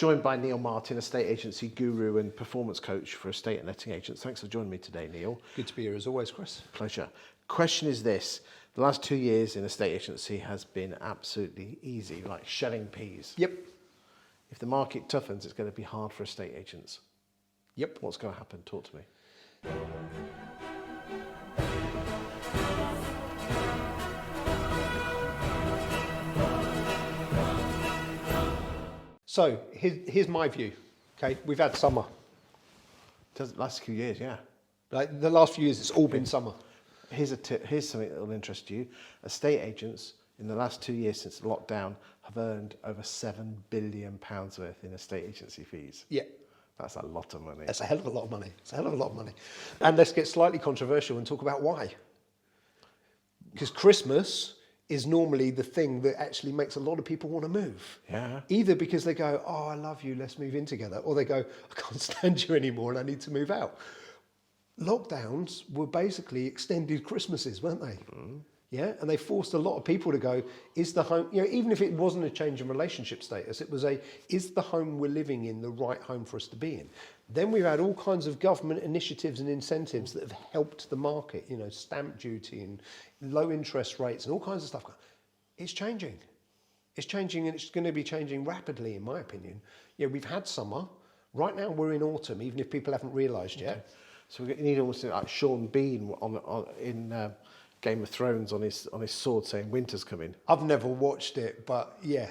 Joined by Neil Martin, estate agency guru and performance coach for estate and letting agents. Thanks for joining me today, Neil. Good to be here as always, Chris. Pleasure. Question is this. The last 2 years in estate agency has been absolutely easy, like shelling peas. Yep. If the market toughens, it's going to be hard for estate agents. Yep. What's going to happen? Talk to me. So here's my view. Okay, we've had summer. Last few years, yeah. Like the last few years, it's all been summer. Here's a tip. Here's something that will interest you. Estate agents in the last 2 years since lockdown have earned over £7 billion worth in estate agency fees. Yeah. That's a lot of money. That's a hell of a lot of money. It's a hell of a lot of money. And let's get slightly controversial and talk about why. Because Christmas is normally the thing that actually makes a lot of people want to move. Yeah. Either because they go, oh, I love you, let's move in together. Or they go, I can't stand you anymore and I need to move out. Lockdowns were basically extended Christmases, weren't they? Mm. Yeah, and they forced a lot of people to go, is the home, even if it wasn't a change in relationship status, it was is the home we're living in the right home for us to be in? Then we've had all kinds of government initiatives and incentives that have helped the market, stamp duty and low interest rates and all kinds of stuff. It's changing. It's changing, and it's going to be changing rapidly, in my opinion. We've had summer. Right now we're in autumn, even if people haven't realised yet. Okay. So we need almost like Sean Bean in Game of Thrones on his sword saying winter's coming. I've never watched it, but yeah.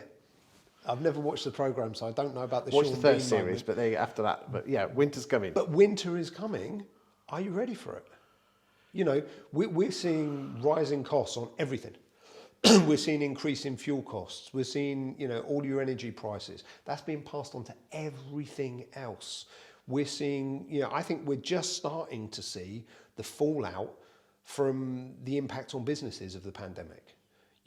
I've never watched the programme, so I don't know about the Sean Bean Watch the third series, but after that. But yeah, winter's coming. But winter is coming. Are you ready for it? We're seeing rising costs on everything. We're seeing increase in fuel costs. We're seeing, all your energy prices. That's being passed on to everything else. We're seeing, I think we're just starting to see the fallout from the impact on businesses of the pandemic.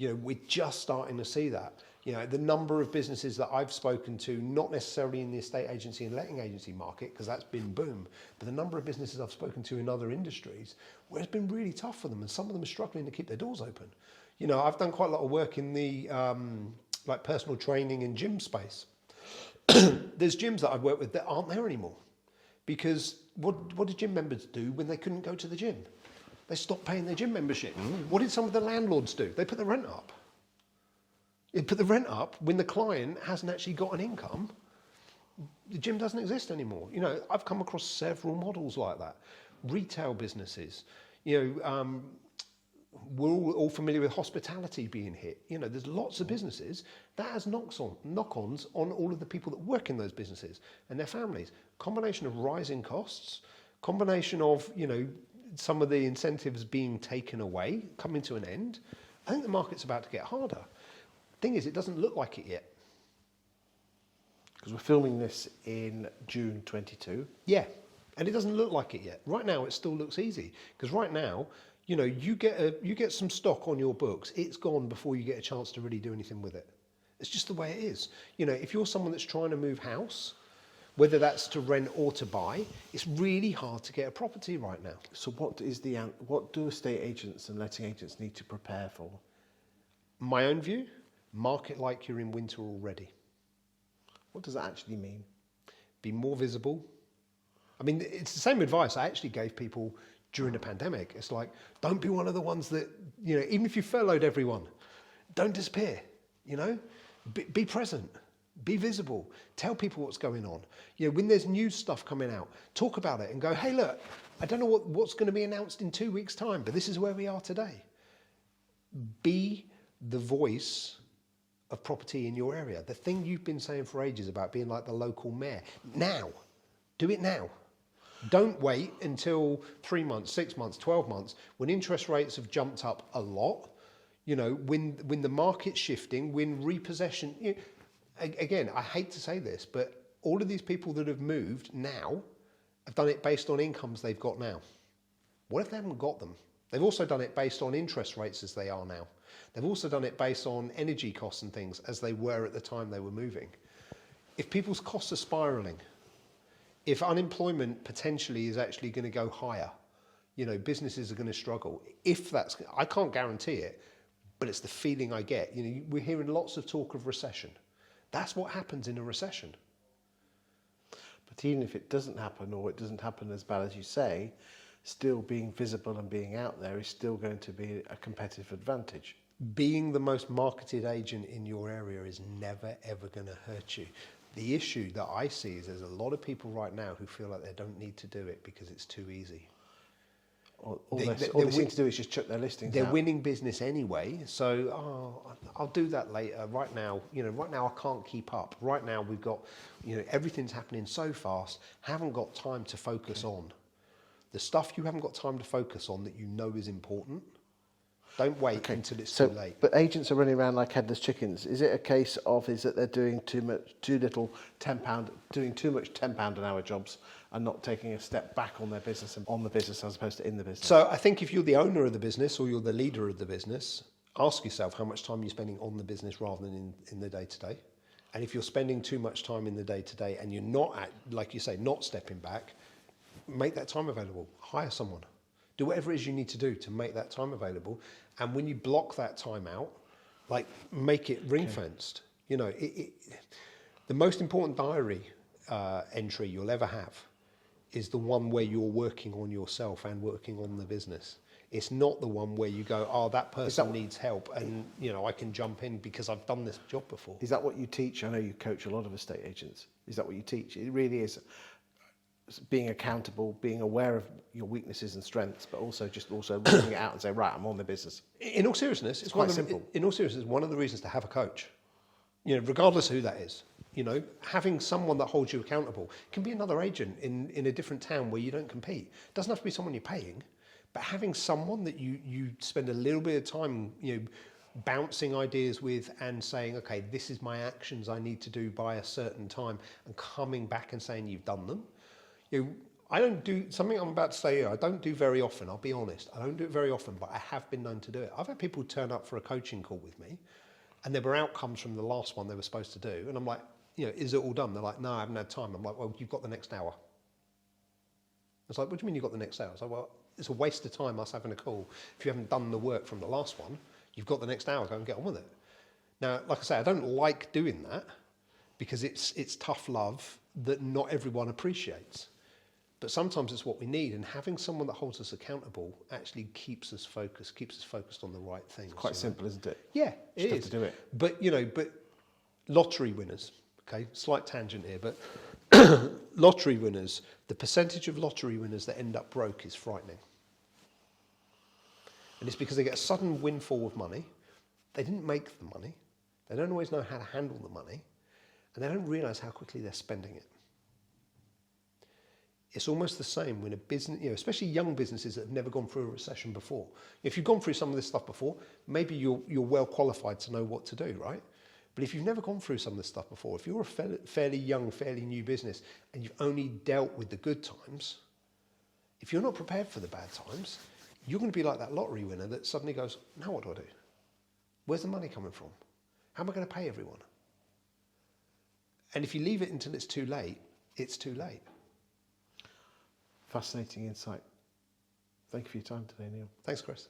We're just starting to see that. The number of businesses that I've spoken to, not necessarily in the estate agency and letting agency market, because that's been boom, but the number of businesses I've spoken to in other industries where it's been really tough for them, and some of them are struggling to keep their doors open. I've done quite a lot of work in the personal training and gym space. There's gyms that I've worked with that aren't there anymore, because what did gym members do when they couldn't go to the gym? They stopped paying their gym membership. What did some of the landlords do? They put the rent up. They put the rent up when the client hasn't actually got an income. The gym doesn't exist anymore. I've come across several models like that. Retail businesses, we're all familiar with hospitality being hit. There's lots of businesses that has knock-ons on all of the people that work in those businesses and their families. Combination of rising costs, combination of, some of the incentives being taken away, coming to an end. I think the market's about to get harder. Thing is, it doesn't look like it yet. Because we're filming this in June 22. Yeah, and it doesn't look like it yet. Right now, it still looks easy. Because right now, you get some stock on your books, it's gone before you get a chance to really do anything with it. It's just the way it is. If you're someone that's trying to move house, whether that's to rent or to buy, it's really hard to get a property right now. So what do estate agents and letting agents need to prepare for? My own view, market like you're in winter already. What does that actually mean? Be more visible. I mean, it's the same advice I actually gave people during the pandemic. It's like, don't be one of the ones that, even if you furloughed everyone, don't disappear, Be present. Be visible. Tell people what's going on. When there's new stuff coming out, talk about it and go, hey, look, I don't know what's going to be announced in 2 weeks' time, but this is where we are today. Be the voice of property in your area. The thing you've been saying for ages about being like the local mayor. Now. Do it now. Don't wait until 3 months, 6 months, 12 months, when interest rates have jumped up a lot, when the market's shifting, when repossession... Again, I hate to say this, but all of these people that have moved now have done it based on incomes they've got now. What if they haven't got them? They've also done it based on interest rates as they are now. They've also done it based on energy costs and things as they were at the time they were moving. If people's costs are spiralling, if unemployment potentially is actually going to go higher, businesses are going to struggle. I can't guarantee it, but it's the feeling I get. We're hearing lots of talk of recession. That's what happens in a recession. But even if it doesn't happen, or it doesn't happen as bad as you say, still being visible and being out there is still going to be a competitive advantage. Being the most marketed agent in your area is never, ever going to hurt you. The issue that I see is there's a lot of people right now who feel like they don't need to do it because it's too easy. All they seem to do is just chuck their listings They're out. winning business anyway, so I'll do that later. Right now, I can't keep up. Right now we've got, everything's happening so fast, haven't got time to focus on. The stuff you haven't got time to focus on that you know is important, don't wait until it's too late. But agents are running around like headless chickens. Is it a case of, is that they're doing too much £10 an hour jobs and not taking a step back on their business and on the business as opposed to in the business? So I think if you're the owner of the business or you're the leader of the business, ask yourself how much time you're spending on the business rather than in the day-to-day. And if you're spending too much time in the day-to-day and you're not, like you say, not stepping back, make that time available. Hire someone. Do whatever it is you need to do to make that time available. And when you block that time out, make it ring-fenced. The most important diary entry you'll ever have is the one where you're working on yourself and working on the business. It's not the one where you go, that person needs help and I can jump in because I've done this job before. Is that what you teach? I know you coach a lot of estate agents. Is that what you teach? It really is being accountable, being aware of your weaknesses and strengths, but also bringing it out and say, right, I'm on the business. In all seriousness, it's quite simple. In all seriousness, one of the reasons to have a coach, regardless of who that is, having someone that holds you accountable. Can be another agent in a different town where you don't compete. It doesn't have to be someone you're paying, but having someone that you spend a little bit of time, bouncing ideas with and saying, okay, this is my actions I need to do by a certain time, and coming back and saying you've done them. I don't do something I'm about to say here. I don't do very often. I'll be honest. I don't do it very often, but I have been known to do it. I've had people turn up for a coaching call with me, and there were outcomes from the last one they were supposed to do, and I'm like, is it all done? They're like, no, I haven't had time. I'm like, well, you've got the next hour. It's like, what do you mean you've got the next hour? It's like, well, it's a waste of time us having a call. If you haven't done the work from the last one, you've got the next hour. Go and get on with it. Now, like I say, I don't like doing that because it's tough love that not everyone appreciates. But sometimes it's what we need, and having someone that holds us accountable actually keeps us focused on the right things. It's quite simple, isn't it? Yeah, it is. Have to do it. But but lottery winners, okay, slight tangent here, but lottery winners, the percentage of lottery winners that end up broke is frightening. And it's because they get a sudden windfall of money. They didn't make the money. They don't always know how to handle the money, and they don't realise how quickly they're spending it. It's almost the same when a business, especially young businesses that have never gone through a recession before. If you've gone through some of this stuff before, maybe you're well qualified to know what to do, right? But if you've never gone through some of this stuff before, if you're a fairly young, fairly new business, and you've only dealt with the good times, if you're not prepared for the bad times, you're going to be like that lottery winner that suddenly goes, now what do I do? Where's the money coming from? How am I going to pay everyone? And if you leave it until it's too late, it's too late. Fascinating insight. Thank you for your time today, Neil. Thanks, Chris.